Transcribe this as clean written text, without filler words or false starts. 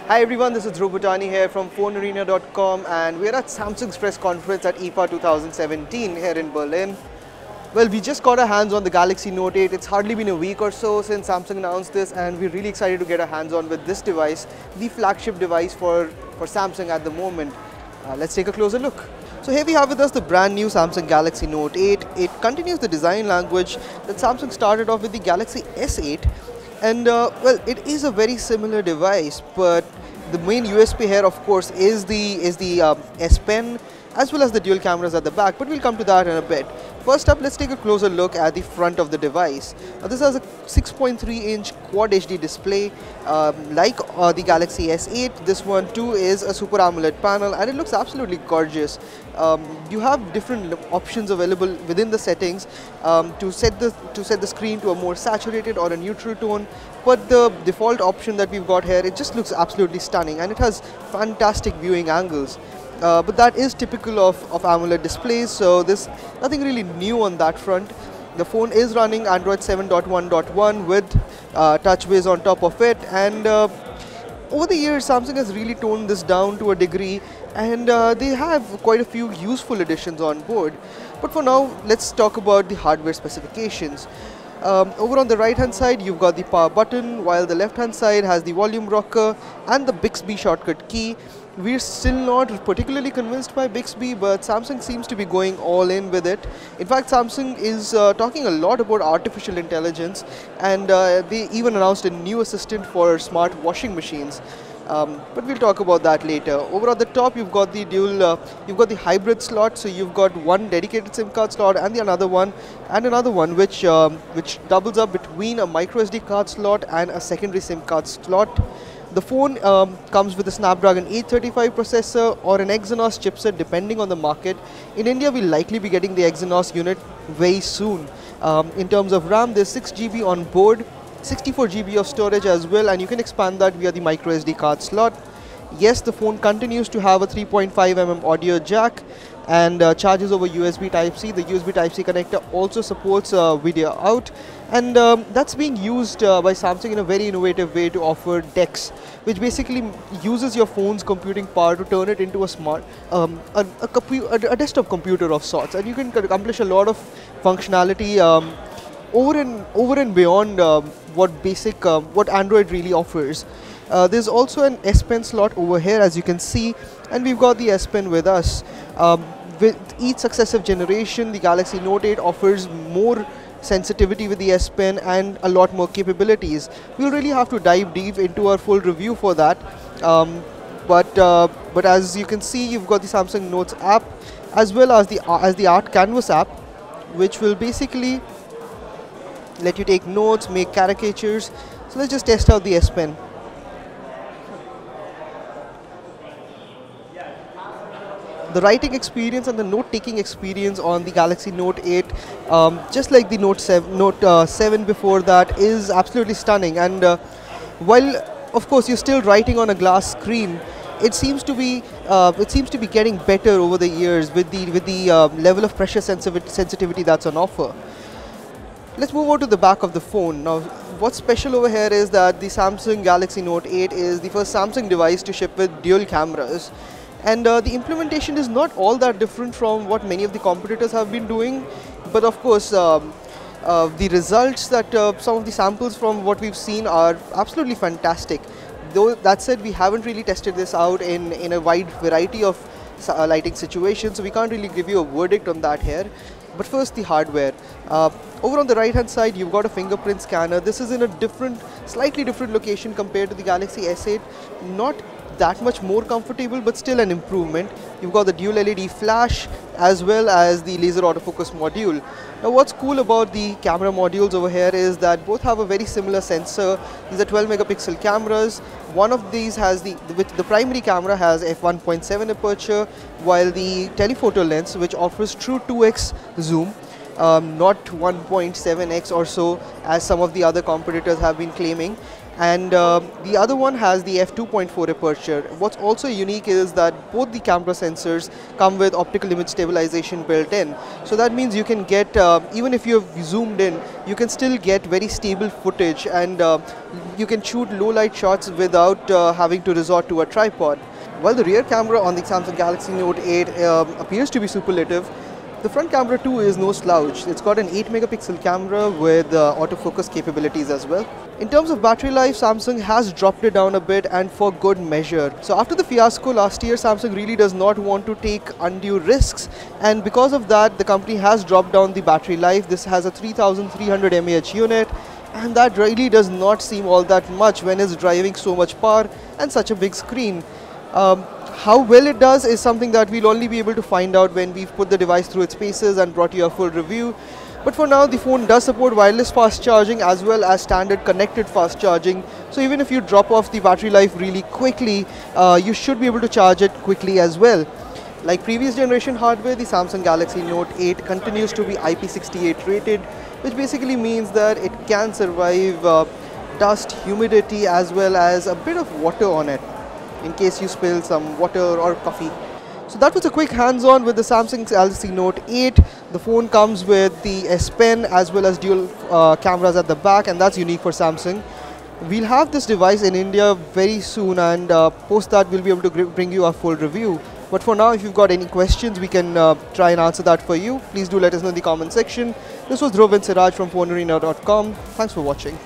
Hi everyone, this is Dhruv Bhutani here from FoneArena.com and we're at Samsung's press conference at IFA 2017 here in Berlin. Well, we just got our hands on the Galaxy Note 8. It's hardly been a week or so since Samsung announced this and we're really excited to get our hands on with this device, the flagship device for Samsung at the moment. Let's take a closer look. So here we have with us the brand new Samsung Galaxy Note 8. It continues the design language that Samsung started off with the Galaxy S8. And well, it is a very similar device, but the main USP here, of course, is the S Pen as well as the dual cameras at the back. But we'll come to that in a bit. First up, let's take a closer look at the front of the device. This has a 6.3-inch Quad HD display, like the Galaxy S8. This one too is a Super AMOLED panel, and it looks absolutely gorgeous. You have different options available within the settings to set the screen to a more saturated or a neutral tone. But the default option that we've got here, it just looks absolutely stunning, and it has fantastic viewing angles. But that is typical of AMOLED displays, so there's nothing really new on that front. The phone is running Android 7.1.1 with TouchWiz on top of it, and over the years Samsung has really toned this down to a degree, and they have quite a few useful additions on board. But for now, let's talk about the hardware specifications. Over on the right hand side, you've got the power button, while the left hand side has the volume rocker and the Bixby shortcut key. We're still not particularly convinced by Bixby, but Samsung seems to be going all in with it. In fact, Samsung is talking a lot about artificial intelligence, and they even announced a new assistant for smart washing machines. But we'll talk about that later. Over at the top, you've got the you've got the hybrid slot. So you've got one dedicated SIM card slot and another one which doubles up between a micro SD card slot and a secondary SIM card slot. The phone comes with a Snapdragon 835 processor or an Exynos chipset depending on the market. In India, we'll likely be getting the Exynos unit very soon. In terms of RAM, there's 6 GB on board, 64 GB of storage as well, and you can expand that via the micro SD card slot. Yes, the phone continues to have a 3.5mm audio jack and charges over USB Type-C. The USB Type-C connector also supports video out, and that's being used by Samsung in a very innovative way to offer DeX, which basically uses your phone's computing power to turn it into a smart, a desktop computer of sorts, and you can accomplish a lot of functionality over and beyond what Android really offers. There's also an S Pen slot over here, as you can see, and we've got the S Pen with us. With each successive generation, the Galaxy Note 8 offers more sensitivity with the S Pen and a lot more capabilities. We'll really have to dive deep into our full review for that. But as you can see, you've got the Samsung Notes app as well as the Art Canvas app, which will basically let you take notes, make caricatures. So let's just test out the S Pen. The writing experience and the note-taking experience on the Galaxy Note 8, just like the Note 7 before that, is absolutely stunning. And while, of course, you're still writing on a glass screen, it seems to be getting better over the years with the level of pressure sensitivity that's on offer. Let's move on to the back of the phone. Now, what's special over here is that the Samsung Galaxy Note 8 is the first Samsung device to ship with dual cameras. And the implementation is not all that different from what many of the competitors have been doing. But of course, the results that some of the samples from what we've seen are absolutely fantastic. Though that said, we haven't really tested this out in a wide variety of lighting situations, so we can't really give you a verdict on that here. But first, the hardware. Over on the right hand side, you've got a fingerprint scanner. This is in a slightly different location compared to the Galaxy S8. Not that much more comfortable, but still an improvement. You've got the dual LED flash as well as the laser autofocus module. Now, what's cool about the camera modules over here is that both have a very similar sensor. These are 12 megapixel cameras. One of these has the primary camera has f1.7 aperture, while the telephoto lens, which offers true 2x zoom, not 1.7x or so as some of the other competitors have been claiming. and the other one has the f2.4 aperture. What's also unique is that both the camera sensors come with optical image stabilization built in. So that means you can get, even if you've zoomed in, you can still get very stable footage, and you can shoot low light shots without having to resort to a tripod. While the rear camera on the Samsung Galaxy Note 8 appears to be superlative, the front camera too is no slouch. It's got an 8 megapixel camera with autofocus capabilities as well. In terms of battery life, Samsung has dropped it down a bit, and for good measure. So after the fiasco last year, Samsung really does not want to take undue risks, and because of that, the company has dropped down the battery life. This has a 3300 mAh unit, and that really does not seem all that much when it's driving so much power and such a big screen. How well it does is something that we'll only be able to find out when we've put the device through its paces and brought you a full review. But for now, the phone does support wireless fast charging as well as standard connected fast charging. So even if you drop off the battery life really quickly, you should be able to charge it quickly as well. Like previous generation hardware, the Samsung Galaxy Note 8 continues to be IP68 rated, which basically means that it can survive dust, humidity, as well as a bit of water on it, in case you spill some water or coffee. So that was a quick hands-on with the Samsung Galaxy Note 8. The phone comes with the S Pen as well as dual cameras at the back, and that's unique for Samsung. We'll have this device in India very soon, and post that we'll be able to bring you a full review. But for now, if you've got any questions, we can try and answer that for you. Please do let us know in the comment section. This was Dhruv and Siraj from FoneArena.com. Thanks for watching.